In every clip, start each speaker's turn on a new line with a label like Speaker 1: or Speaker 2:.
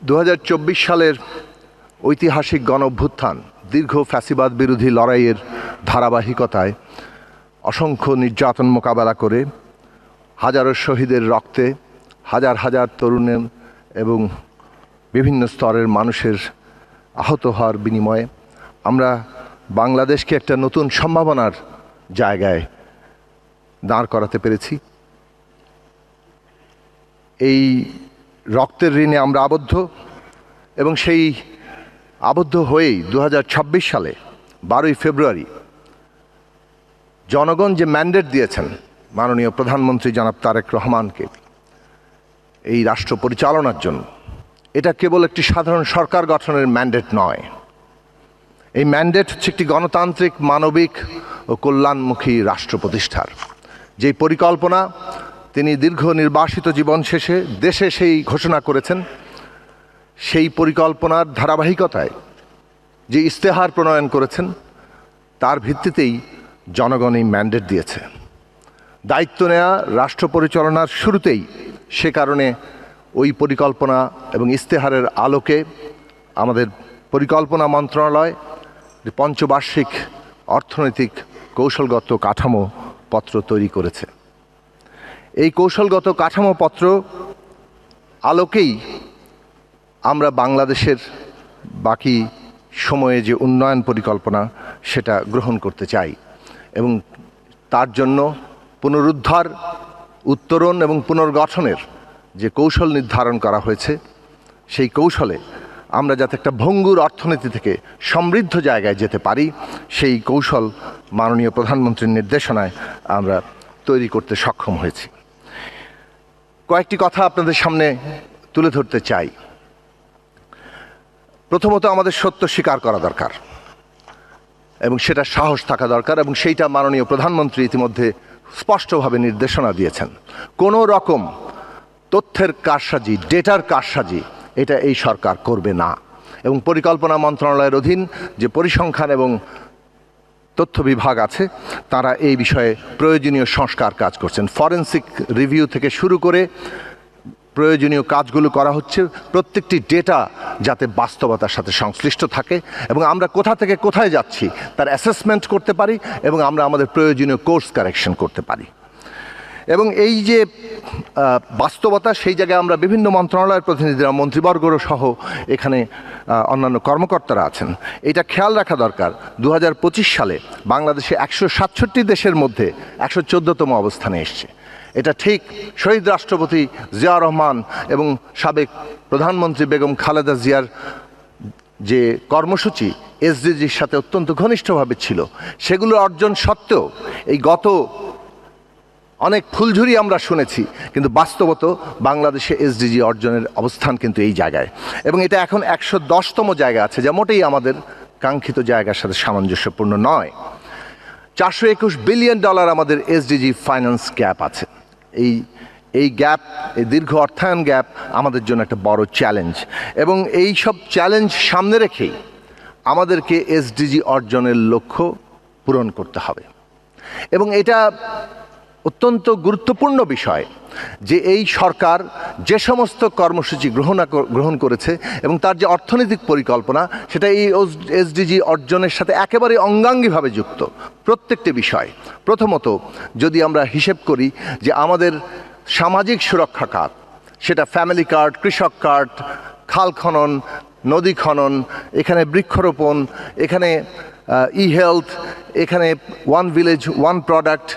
Speaker 1: 2024 সালের ঐতিহাসিক গণঅভ্যুত্থান দীর্ঘ ফ্যাসিবাদ বিরোধী লড়াইয়ের ধারাবাহিকতায় অসংখ্য নির্যাতন মোকাবেলা করে হাজারো শহীদের রক্তে হাজার হাজার তরুণের এবং বিভিন্ন স্তরের মানুষের আহত হওয়ার বিনিময়ে আমরা বাংলাদেশকে একটা নতুন সম্ভাবনার জায়গায় দাঁড় করাতে পেরেছি। এই রক্তের ঋণে আমরা আবদ্ধ এবং সেই আবদ্ধ হয়েই 2026 সালে 12ই ফেব্রুয়ারি জনগণ যে ম্যান্ডেট দিয়েছেন মাননীয় প্রধানমন্ত্রী জনাব তারেক রহমানকে এই রাষ্ট্র পরিচালনার জন্য, এটা কেবল একটি সাধারণ সরকার গঠনের ম্যান্ডেট নয়। এই ম্যান্ডেট হচ্ছে একটি গণতান্ত্রিক, মানবিক ও কল্যাণমুখী রাষ্ট্র প্রতিষ্ঠার যেই পরিকল্পনা তিনি দীর্ঘ নির্বাসিত জীবন শেষে দেশে সেই ঘোষণা করেছেন। সেই পরিকল্পনার ধারাবাহিকতায় যে ইস্তেহার প্রণয়ন করেছেন তার ভিত্তিতেই জনগণ এই ম্যান্ডেট দিয়েছে। দায়িত্ব নেওয়া রাষ্ট্র পরিচালনার শুরুতেই সে কারণে ওই পরিকল্পনা এবং ইস্তেহারের আলোকে আমাদের পরিকল্পনা মন্ত্রণালয় পঞ্চবার্ষিক অর্থনৈতিক কৌশলগত কাঠামো পত্র তৈরি করেছে। এই কৌশলগত কাঠামো পত্র আলোকেই আমরা বাংলাদেশের বাকি সময়ে যে উন্নয়ন পরিকল্পনা সেটা গ্রহণ করতে চাই এবং তার জন্য পুনরুদ্ধার, উত্তরণ এবং পুনর্গঠনের যে কৌশল নির্ধারণ করা হয়েছে সেই কৌশলে আমরা যাতে একটা ভঙ্গুর অর্থনীতি থেকে সমৃদ্ধ জায়গায় যেতে পারি সেই কৌশল মাননীয় প্রধানমন্ত্রীর নির্দেশনায় আমরা তৈরি করতে সক্ষম হয়েছি। কয়েকটি কথা আপনাদের সামনে তুলে ধরতে চাই। প্রথমত, আমাদের সত্য স্বীকার করা দরকার এবং সেটা সাহস থাকা দরকার এবং সেইটা মাননীয় প্রধানমন্ত্রী ইতিমধ্যে স্পষ্টভাবে নির্দেশনা দিয়েছেন। কোনো রকম তথ্যের কারসাজি, ডেটার কারসাজি এটা এই সরকার করবে না এবং পরিকল্পনা মন্ত্রণালয়ের অধীন যে পরিসংখ্যান এবং তথ্য বিভাগ আছে তারা এই বিষয়ে প্রয়োজনীয় সংস্কার কাজ করছেন। ফরেনসিক রিভিউ থেকে শুরু করে প্রয়োজনীয় কাজগুলো করা হচ্ছে, প্রত্যেকটি ডেটা যাতে বাস্তবতার সাথে সংশ্লিষ্ট থাকে এবং আমরা কোথা থেকে কোথায় যাচ্ছি তার অ্যাসেসমেন্ট করতে পারি এবং আমরা আমাদের প্রয়োজনীয় কোর্স কারেকশন করতে পারি। এবং এই যে বাস্তবতা, সেই জায়গায় আমরা বিভিন্ন মন্ত্রণালয়ের প্রতিনিধিরা, মন্ত্রীবর্গরও সহ এখানে অন্যান্য কর্মকর্তারা আছেন। এটা খেয়াল রাখা দরকার, 2025 সালে বাংলাদেশে 167 দেশের মধ্যে 114তম অবস্থানে এসছে। এটা ঠিক শহীদ রাষ্ট্রপতি জিয়াউর রহমান এবং সাবেক প্রধানমন্ত্রী বেগম খালেদা জিয়ার যে কর্মসূচি এসডিজির সাথে অত্যন্ত ঘনিষ্ঠভাবে ছিল সেগুলো অর্জন সত্ত্বেও এই গত অনেক ফুলঝুরি আমরা শুনেছি, কিন্তু বাস্তবত বাংলাদেশে এসডিজি অর্জনের অবস্থান কিন্তু এই জায়গায় এবং এটা এখন 110তম জায়গা আছে, যা মোটেই আমাদের কাঙ্ক্ষিত জায়গার সাথে সামঞ্জস্যপূর্ণ নয়। $421 বিলিয়ন আমাদের এসডিজি ফাইন্যান্স গ্যাপ আছে। এই গ্যাপ, এই দীর্ঘ অর্থায়ন গ্যাপ আমাদের জন্য একটা বড় চ্যালেঞ্জ এবং এই সব চ্যালেঞ্জ সামনে রেখেই আমাদেরকে এসডিজি অর্জনের লক্ষ্য পূরণ করতে হবে এবং এটা অত্যন্ত গুরুত্বপূর্ণ বিষয় যে এই সরকার যে সমস্ত কর্মসূচি গ্রহণ করেছে এবং তার যে অর্থনৈতিক পরিকল্পনা সেটা এই এসডিজি অর্জনের সাথে একেবারে অঙ্গাঙ্গিভাবে যুক্ত প্রত্যেকটি বিষয়। প্রথমত, যদি আমরা হিসেব করি যে আমাদের সামাজিক সুরক্ষা কার্ড, সেটা ফ্যামিলি কার্ড, কৃষক কার্ড, খাল খনন, নদী খনন, এখানে বৃক্ষরোপণ, এখানে ই হেলথ, এখানে ওয়ান ভিলেজ ওয়ান প্রোডাক্ট,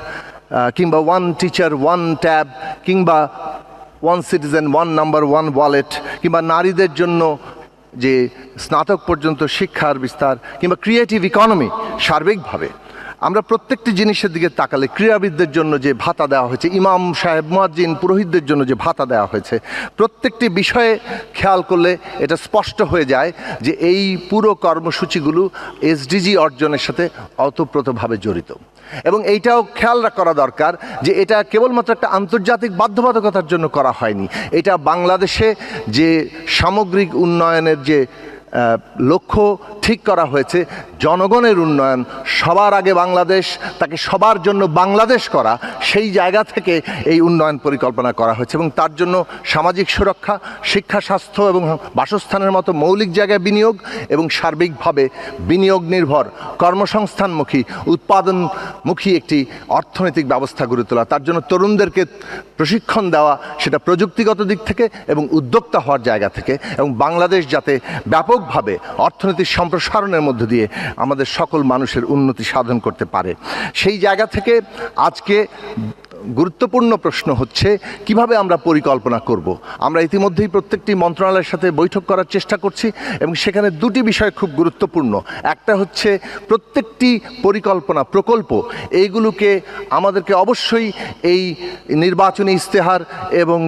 Speaker 1: কিংবা ওয়ান টিচার ওয়ান ট্যাব, কিংবা one citizen one number one wallet, কিংবা নারীদের জন্য যে স্নাতক পর্যন্ত শিক্ষার বিস্তার, কিংবা ক্রিয়েটিভ ইকোনমি, সার্বিকভাবে আমরা প্রত্যেকটি জিনিসের দিকে তাকালে ক্রীড়াবিদদের জন্য যে ভাতা দেওয়া হয়েছে, ইমাম সাহেব, মুয়াজ্জিন, পুরোহিতদের জন্য যে ভাতা দেওয়া হয়েছে, প্রত্যেকটি বিষয়ে খেয়াল করলে এটা স্পষ্ট হয়ে যায় যে এই পুরো কর্মসূচিগুলো এসডিজি অর্জনের সাথে ওতপ্রোতভাবে জড়িত এবং এইটাও খেয়াল করা দরকার যে এটা কেবলমাত্র একটা আন্তর্জাতিক বাধ্যবাধকতার জন্য করা হয়নি। এটা বাংলাদেশে যে সামগ্রিক উন্নয়নের যে লক্ষ্য ঠিক করা হয়েছে জনগণের উন্নয়ন, সবার আগে বাংলাদেশ, তাকে সবার জন্য বাংলাদেশ করা, সেই জায়গা থেকে এই উন্নয়ন পরিকল্পনা করা হয়েছে এবং তার জন্য সামাজিক সুরক্ষা, শিক্ষা, স্বাস্থ্য এবং বাসস্থানের মতো মৌলিক জায়গায় বিনিয়োগ এবং সার্বিকভাবে বিনিয়োগ নির্ভর, কর্মসংস্থানমুখী, উৎপাদনমুখী একটি অর্থনৈতিক ব্যবস্থা গড়ে তোলা, তার জন্য তরুণদেরকে প্রশিক্ষণ দেওয়া, সেটা প্রযুক্তিগত দিক থেকে এবং উদ্যোক্তা হওয়ার জায়গা থেকে, এবং বাংলাদেশ যাতে ব্যাপকভাবে অর্থনীতির সম্প্রসারণের মধ্য দিয়ে আমাদের সকল মানুষের উন্নতি সাধন করতে পারে। সেই জায়গা থেকে আজকে গুরুত্বপূর্ণ প্রশ্ন হচ্ছে কিভাবে আমরা পরিকল্পনা করব। আমরা ইতিমধ্যেই প্রত্যেকটি মন্ত্রণালয়ের সাথে বৈঠক করার চেষ্টা করছি এবং সেখানে দুটি বিষয় খুব গুরুত্বপূর্ণ। একটা হচ্ছে প্রত্যেকটি পরিকল্পনা প্রকল্প এইগুলোকে আমাদেরকে অবশ্যই এই নির্বাচনী ইস্তেহার এবং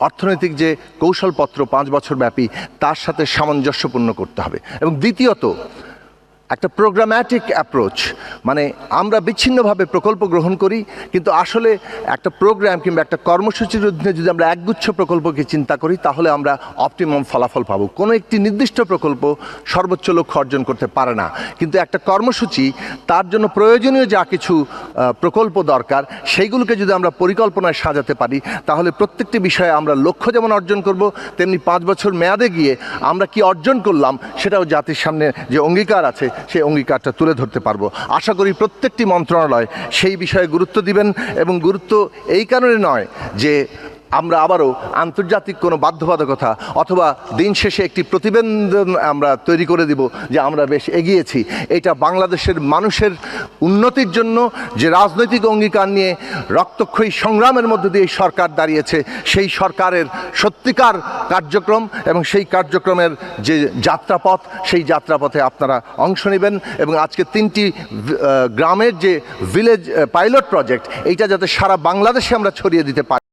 Speaker 1: অর্থনৈতিক যে কৌশলপত্র 5 বছর ব্যাপী তার সাথে সামঞ্জস্যপূর্ণ করতে হবে। এবং দ্বিতীয়ত একটা প্রোগ্রাম্যাটিক অ্যাপ্রোচ, মানে আমরা বিচ্ছিন্নভাবে প্রকল্প গ্রহণ করি কিন্তু আসলে একটা প্রোগ্রাম কিংবা একটা কর্মসূচির অধীনে যদি আমরা একগুচ্ছ প্রকল্পকে চিন্তা করি তাহলে আমরা অপটিমাম ফলাফল পাবো। কোনো একটি নির্দিষ্ট প্রকল্প সর্বোচ্চ লক্ষ্য অর্জন করতে পারে না, কিন্তু একটা কর্মসূচি তার জন্য প্রয়োজনীয় যা কিছু প্রকল্প দরকার সেইগুলোকে যদি আমরা পরিকল্পনায় সাজাতে পারি তাহলে প্রত্যেকটি বিষয়ে আমরা লক্ষ্য যেমন অর্জন করব, তেমনি 5 বছর মেয়াদে গিয়ে আমরা কি অর্জন করলাম সেটাও জাতির সামনে যে অঙ্গীকার আছে সেই অঙ্গীকারটা তুলে ধরতে পারবো। আশা করি প্রত্যেকটি মন্ত্রণালয় সেই বিষয়ে গুরুত্ব দিবেন এবং গুরুত্ব এই কারণে নয় যে আমরা আবারও আন্তর্জাতিক কোনো বাধ্যবাধকতা অথবা দিন শেষে একটি প্রতিবেদন আমরা তৈরি করে দিব যে আমরা বেশ এগিয়েছি। এটা বাংলাদেশের মানুষের উন্নতির জন্য যে রাজনৈতিক অঙ্গীকার নিয়ে রক্তক্ষয়ী সংগ্রামের মধ্য দিয়ে এই সরকার দাঁড়িয়েছে, সেই সরকারের সত্যিকার কার্যক্রম এবং সেই কার্যক্রমের যে যাত্রাপথ, সেই যাত্রাপথে আপনারা অংশ নেবেন এবং আজকে 3টি গ্রামের যে ভিলেজ পাইলট প্রজেক্ট এইটা যাতে সারা বাংলাদেশে আমরা ছড়িয়ে দিতে পারি।